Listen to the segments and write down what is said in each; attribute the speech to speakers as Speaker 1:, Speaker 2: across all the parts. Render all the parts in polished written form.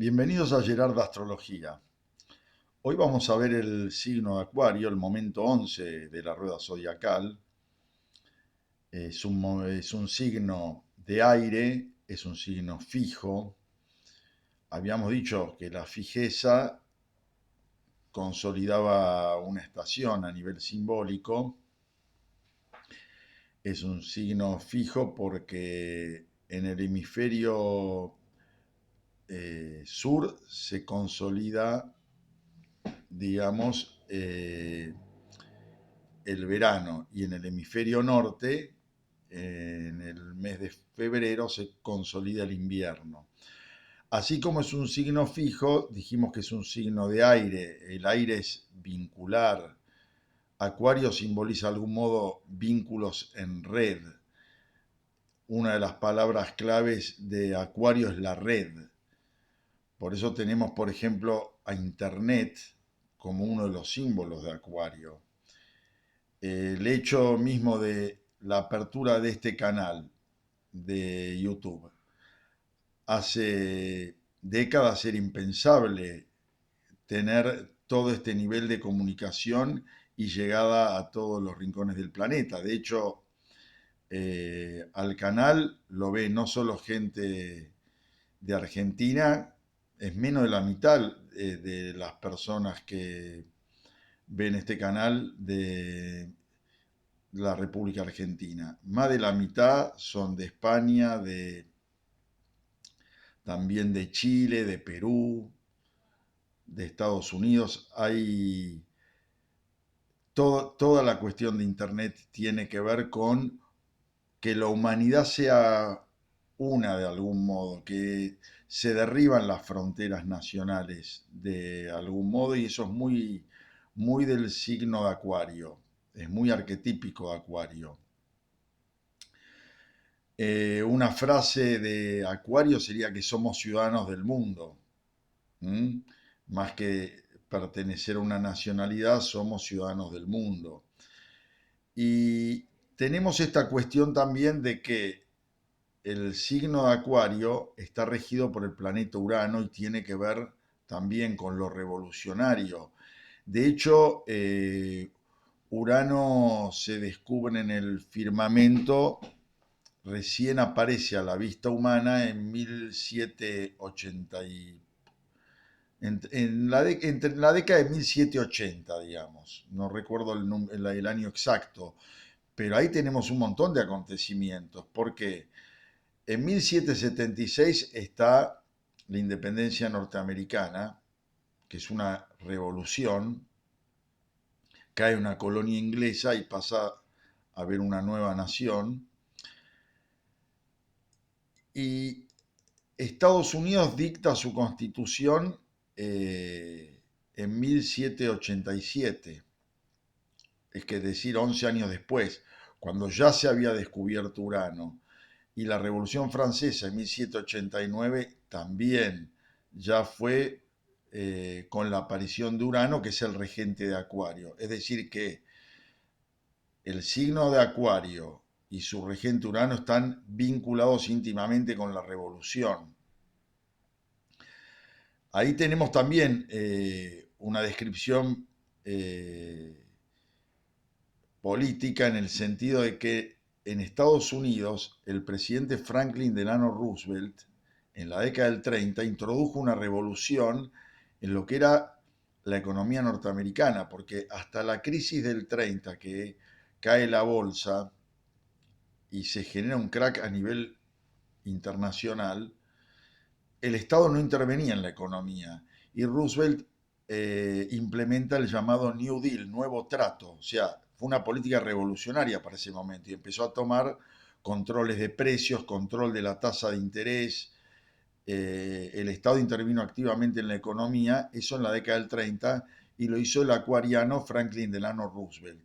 Speaker 1: Bienvenidos a Gerardo Astrología. Hoy vamos a ver el signo de Acuario, el momento 11 de la rueda zodiacal. Es un signo de aire, es un signo fijo. Habíamos dicho que la fijeza consolidaba una estación a nivel simbólico. Es un signo fijo porque en el hemisferio sur se consolida, digamos, el verano, y en el hemisferio norte, en el mes de febrero, se consolida el invierno. Así como es un signo fijo, dijimos que es un signo de aire, el aire es vincular. Acuario simboliza de algún modo vínculos en red. Una de las palabras claves de Acuario es la red. Por eso tenemos, por ejemplo, a Internet como uno de los símbolos de Acuario. El hecho mismo de la apertura de este canal de YouTube hace décadas era impensable tener todo este nivel de comunicación y llegada a todos los rincones del planeta. De hecho, al canal lo ve no solo gente de Argentina, es menos de la mitad de las personas que ven este canal de la República Argentina. Más de la mitad son de España, también de Chile, de Perú, de Estados Unidos. Toda la cuestión de Internet tiene que ver con que la humanidad sea una de algún modo, que se derriban las fronteras nacionales de algún modo, y eso es muy del signo de Acuario, es muy arquetípico de Acuario. Una frase de Acuario sería que somos ciudadanos del mundo. ¿Mm? Más que pertenecer a una nacionalidad, somos ciudadanos del mundo. Y tenemos esta cuestión también de que el signo de Acuario está regido por el planeta Urano y tiene que ver también con lo revolucionario. De hecho, Urano se descubre en el firmamento, recién aparece a la vista humana en 1780 entre la década de 1780, digamos. No recuerdo el año exacto, pero ahí tenemos un montón de acontecimientos, porque en 1776 está la independencia norteamericana, que es una revolución, cae una colonia inglesa y pasa a haber una nueva nación, y Estados Unidos dicta su constitución en 1787, es que decir, 11 años después, cuando ya se había descubierto Urano. Y la Revolución Francesa en 1789 también ya fue con la aparición de Urano, que es el regente de Acuario. Es decir, que el signo de Acuario y su regente Urano están vinculados íntimamente con la revolución. Ahí tenemos también una descripción política, en el sentido de que en Estados Unidos el presidente Franklin Delano Roosevelt en la década del 30 introdujo una revolución en lo que era la economía norteamericana, porque hasta la crisis del 30, que cae la bolsa y se genera un crack a nivel internacional, el Estado no intervenía en la economía, y Roosevelt implementa el llamado New Deal, nuevo trato. O sea, fue una política revolucionaria para ese momento y empezó a tomar controles de precios, control de la tasa de interés. El Estado intervino activamente en la economía, eso en la década del 30, y lo hizo el acuariano Franklin Delano Roosevelt.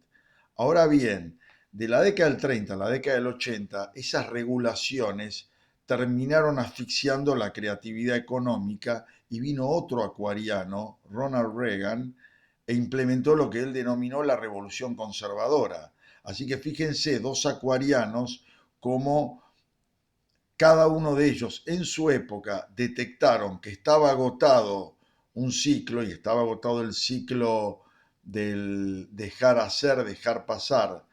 Speaker 1: Ahora bien, de la década del 30 a la década del 80, esas regulaciones terminaron asfixiando la creatividad económica, y vino otro acuariano, Ronald Reagan, e implementó lo que él denominó la revolución conservadora. Así que fíjense, dos acuarianos como cada uno de ellos en su época detectaron que estaba agotado un ciclo y estaba agotado el ciclo del dejar hacer, dejar pasar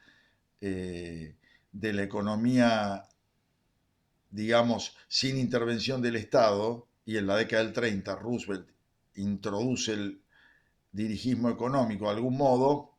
Speaker 1: de la economía, digamos, sin intervención del Estado, y en la década del 30 Roosevelt introduce el dirigismo económico de algún modo,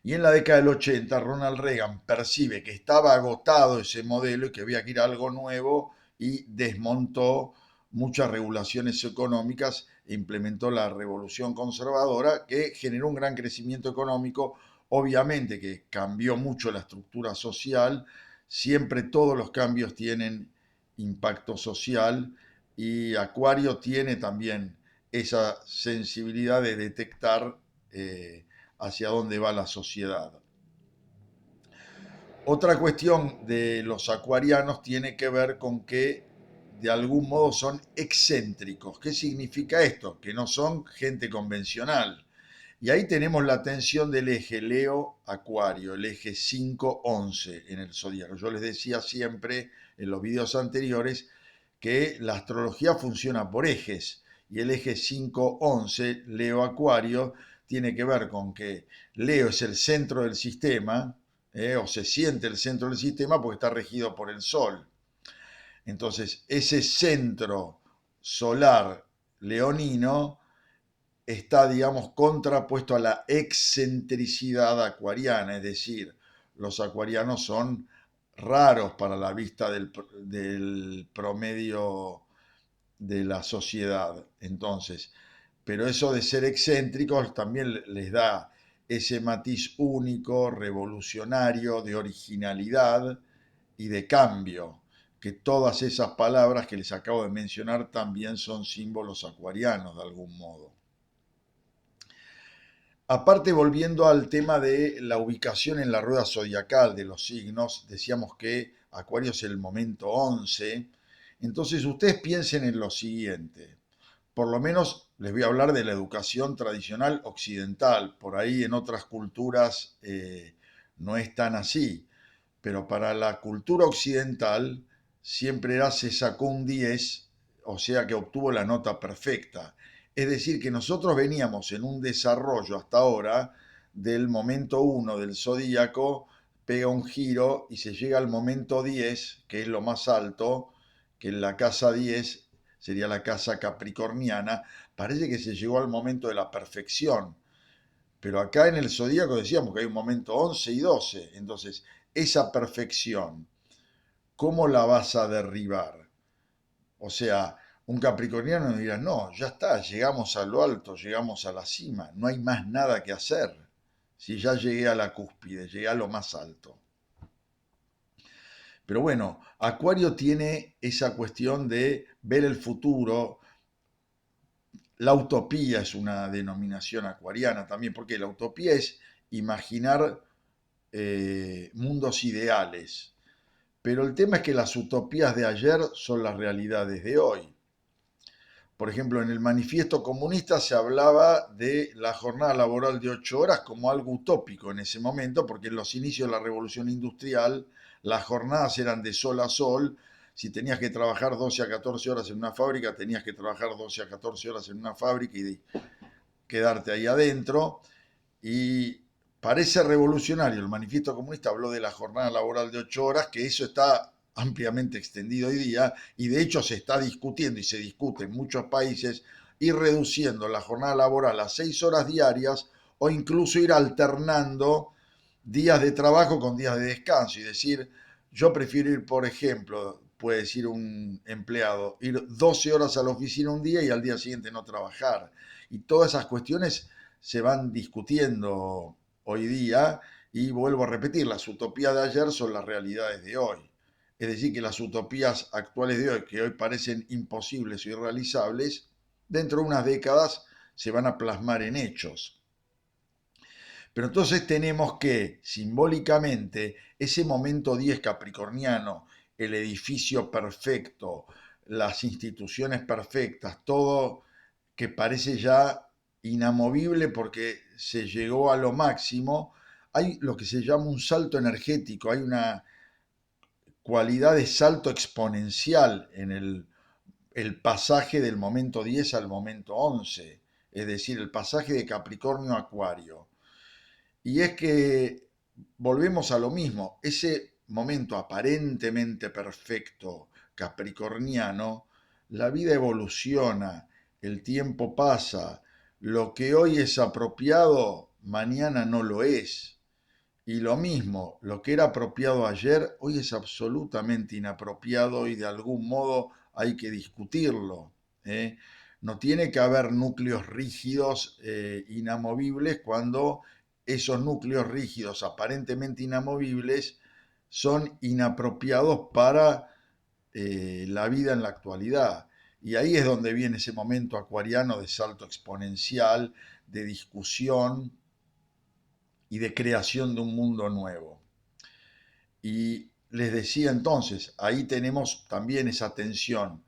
Speaker 1: y en la década del 80 Ronald Reagan percibe que estaba agotado ese modelo y que había que ir a algo nuevo y desmontó muchas regulaciones económicas e implementó la revolución conservadora que generó un gran crecimiento económico, obviamente que cambió mucho la estructura social, siempre todos los cambios tienen impacto social y Acuario tiene también esa sensibilidad de detectar hacia dónde va la sociedad. Otra cuestión de los acuarianos tiene que ver con que de algún modo son excéntricos. ¿Qué significa esto? Que no son gente convencional. Y ahí tenemos la tensión del eje Leo-Acuario, el eje 5-11 en el zodiaco. Yo les decía siempre en los videos anteriores que la astrología funciona por ejes y el eje 5-11, Leo-Acuario, tiene que ver con que Leo es el centro del sistema, o se siente el centro del sistema porque está regido por el Sol. Entonces, ese centro solar leonino está, digamos, contrapuesto a la excentricidad acuariana, es decir, los acuarianos son raros para la vista del promedio de la sociedad. Entonces, pero eso de ser excéntricos también les da ese matiz único, revolucionario, de originalidad y de cambio, que todas esas palabras que les acabo de mencionar también son símbolos acuarianos de algún modo. Aparte, volviendo al tema de la ubicación en la rueda zodiacal de los signos, decíamos que Acuario es el momento 11. Entonces, ustedes piensen en lo siguiente. Por lo menos les voy a hablar de la educación tradicional occidental. Por ahí en otras culturas no es tan así. Pero para la cultura occidental siempre era se sacó un 10, o sea que obtuvo la nota perfecta. Es decir, que nosotros veníamos en un desarrollo hasta ahora del momento 1 del zodíaco, pega un giro y se llega al momento 10, que es lo más alto, que en la casa 10 sería la casa capricorniana. Parece que se llegó al momento de la perfección. Pero acá en el zodíaco decíamos que hay un momento 11 y 12. Entonces, esa perfección, ¿cómo la vas a derribar? O sea, un capricorniano nos dirá, no, ya está, llegamos a lo alto, llegamos a la cima, no hay más nada que hacer. Si ya llegué a la cúspide, llegué a lo más alto. Pero bueno, Acuario tiene esa cuestión de ver el futuro. La utopía es una denominación acuariana también, porque la utopía es imaginar mundos ideales. Pero el tema es que las utopías de ayer son las realidades de hoy. Por ejemplo, en el manifiesto comunista se hablaba de la jornada laboral de 8 horas como algo utópico en ese momento, porque en los inicios de la revolución industrial las jornadas eran de sol a sol. Si tenías que trabajar 12 a 14 horas en una fábrica, tenías que trabajar 12 a 14 horas en una fábrica y quedarte ahí adentro. Y parece revolucionario. El manifiesto comunista habló de la jornada laboral de 8 horas, que eso está ampliamente extendido hoy día y de hecho se está discutiendo y se discute en muchos países ir reduciendo la jornada laboral a 6 horas diarias o incluso ir alternando días de trabajo con días de descanso y decir, yo prefiero ir, por ejemplo, puede decir un empleado, ir 12 horas a la oficina un día y al día siguiente no trabajar. Y todas esas cuestiones se van discutiendo hoy día y vuelvo a repetir, las utopías de ayer son las realidades de hoy. Es decir, que las utopías actuales de hoy, que hoy parecen imposibles o irrealizables, dentro de unas décadas se van a plasmar en hechos. Pero entonces tenemos que, simbólicamente, ese momento 10 capricorniano, el edificio perfecto, las instituciones perfectas, todo que parece ya inamovible porque se llegó a lo máximo, hay lo que se llama un salto energético, hay una cualidad de salto exponencial en el pasaje del momento 10 al momento 11, es decir, el pasaje de Capricornio a Acuario. Y es que volvemos a lo mismo, ese momento aparentemente perfecto capricorniano, la vida evoluciona, el tiempo pasa, lo que hoy es apropiado, mañana no lo es. Y lo mismo, lo que era apropiado ayer, hoy es absolutamente inapropiado y de algún modo hay que discutirlo. ¿Eh? No tiene que haber núcleos rígidos inamovibles cuando esos núcleos rígidos aparentemente inamovibles son inapropiados para la vida en la actualidad. Y ahí es donde viene ese momento acuariano de salto exponencial, de discusión y de creación de un mundo nuevo. Y les decía entonces, ahí tenemos también esa tensión.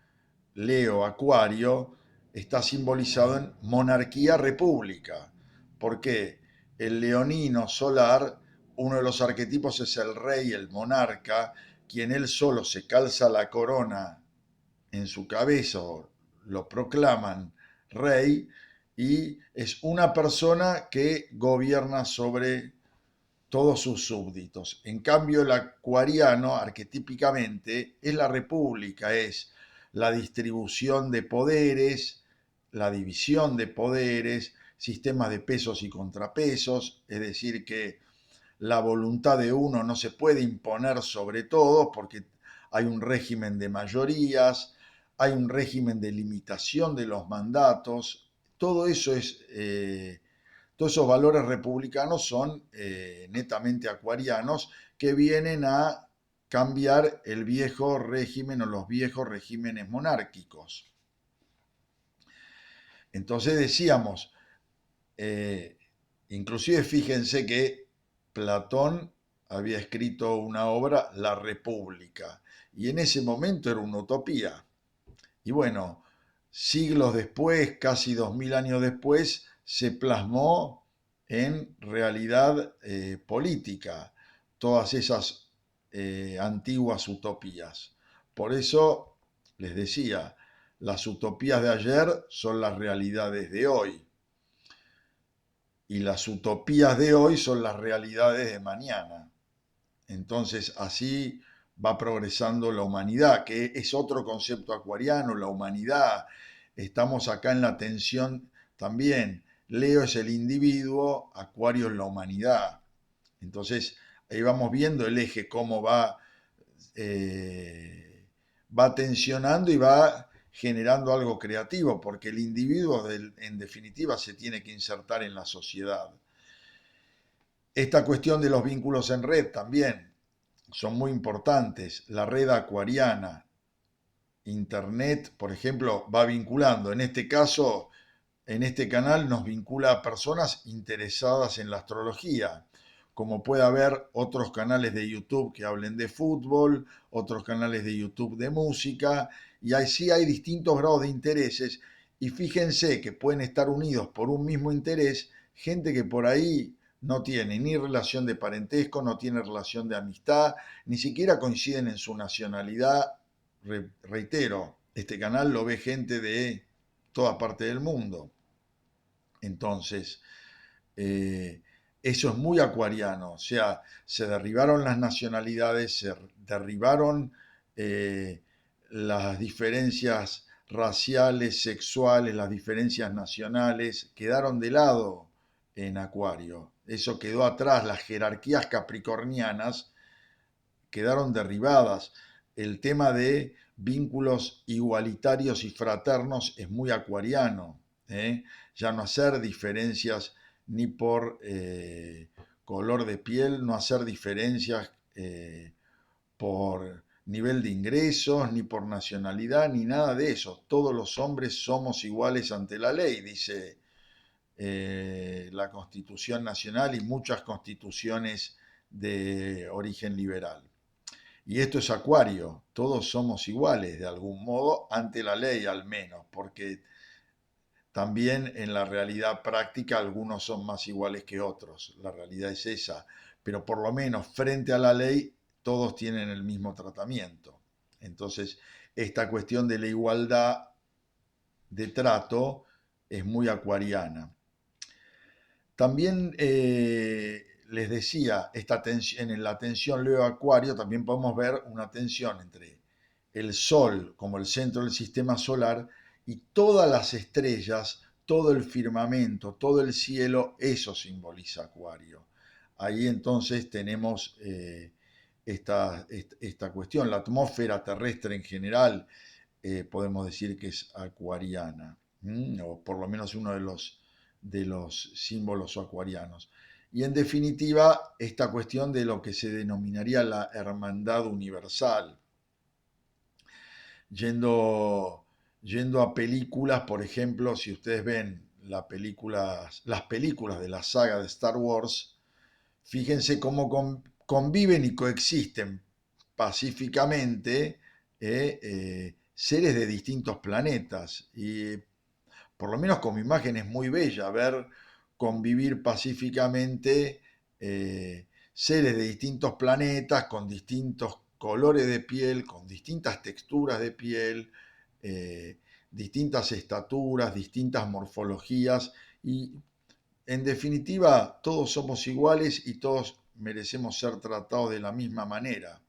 Speaker 1: Leo, Acuario, está simbolizado en monarquía-república. ¿Por qué? El leonino solar, uno de los arquetipos es el rey, el monarca, quien él solo se calza la corona en su cabeza, o lo proclaman rey, y es una persona que gobierna sobre todos sus súbditos. En cambio, el acuariano, arquetípicamente, es la república, es la distribución de poderes, la división de poderes, sistemas de pesos y contrapesos, es decir, que la voluntad de uno no se puede imponer sobre todo porque hay un régimen de mayorías, hay un régimen de limitación de los mandatos, todo eso es todos esos valores republicanos son netamente acuarianos que vienen a cambiar el viejo régimen o los viejos regímenes monárquicos. Entonces decíamos, eh, inclusive fíjense que Platón había escrito una obra, La República, y en ese momento era una utopía. Y bueno, siglos después, casi 2000 años después, se plasmó en realidad política todas esas antiguas utopías. Por eso les decía, las utopías de ayer son las realidades de hoy y las utopías de hoy son las realidades de mañana. Entonces así va progresando la humanidad, que es otro concepto acuariano, la humanidad. Estamos acá en la tensión también. Leo es el individuo, Acuario es la humanidad. Entonces ahí vamos viendo el eje, cómo va tensionando y va generando algo creativo, porque el individuo en definitiva se tiene que insertar en la sociedad. Esta cuestión de los vínculos en red también son muy importantes. La red acuariana, Internet, por ejemplo, va vinculando. En este caso, en este canal nos vincula a personas interesadas en la astrología, como puede haber otros canales de YouTube que hablen de fútbol, otros canales de YouTube de música, y así hay distintos grados de intereses, y fíjense que pueden estar unidos por un mismo interés, gente que por ahí no tiene ni relación de parentesco, no tiene relación de amistad, ni siquiera coinciden en su nacionalidad. Reitero, este canal lo ve gente de toda parte del mundo. Entonces, eh, eso es muy acuariano, o sea, se derribaron las nacionalidades, se derribaron eh, las diferencias raciales, sexuales, las diferencias nacionales, quedaron de lado en Acuario. Eso quedó atrás, las jerarquías capricornianas quedaron derribadas. El tema de vínculos igualitarios y fraternos es muy acuariano. ¿Eh? Ya no hacer diferencias ni por color de piel, no hacer diferencias por nivel de ingresos, ni por nacionalidad, ni nada de eso. Todos los hombres somos iguales ante la ley, dice la Constitución Nacional y muchas constituciones de origen liberal. Y esto es Acuario, todos somos iguales de algún modo ante la ley al menos, porque también en la realidad práctica algunos son más iguales que otros, la realidad es esa, pero por lo menos frente a la ley todos tienen el mismo tratamiento. Entonces, esta cuestión de la igualdad de trato es muy acuariana. También les decía, en la tensión Leo-Acuario también podemos ver una tensión entre el Sol como el centro del sistema solar y todas las estrellas, todo el firmamento, todo el cielo, eso simboliza Acuario. Ahí entonces tenemos esta cuestión. La atmósfera terrestre en general podemos decir que es acuariana, o por lo menos uno de los símbolos acuarianos. Y en definitiva, esta cuestión de lo que se denominaría la hermandad universal. Yendo a películas, por ejemplo, si ustedes ven las películas de la saga de Star Wars, fíjense cómo conviven y coexisten pacíficamente seres de distintos planetas. Y por lo menos como imagen es muy bella ver convivir pacíficamente seres de distintos planetas con distintos colores de piel, con distintas texturas de piel, eh, distintas estaturas, distintas morfologías y en definitiva todos somos iguales y todos merecemos ser tratados de la misma manera.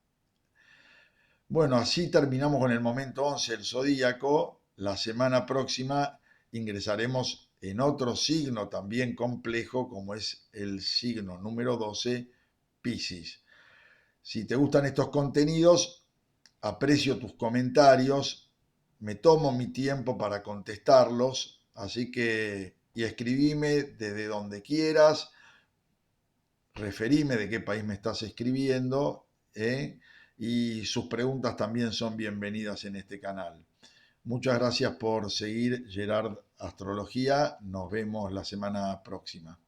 Speaker 1: Bueno, así terminamos con el momento 11 del zodíaco. La semana próxima ingresaremos en otro signo también complejo como es el signo número 12, Piscis. Si te gustan estos contenidos, aprecio tus comentarios, me tomo mi tiempo para contestarlos, así que y escribime desde donde quieras, referime de qué país me estás escribiendo, y sus preguntas también son bienvenidas en este canal. Muchas gracias por seguir Gerard Astrología. Nos vemos la semana próxima.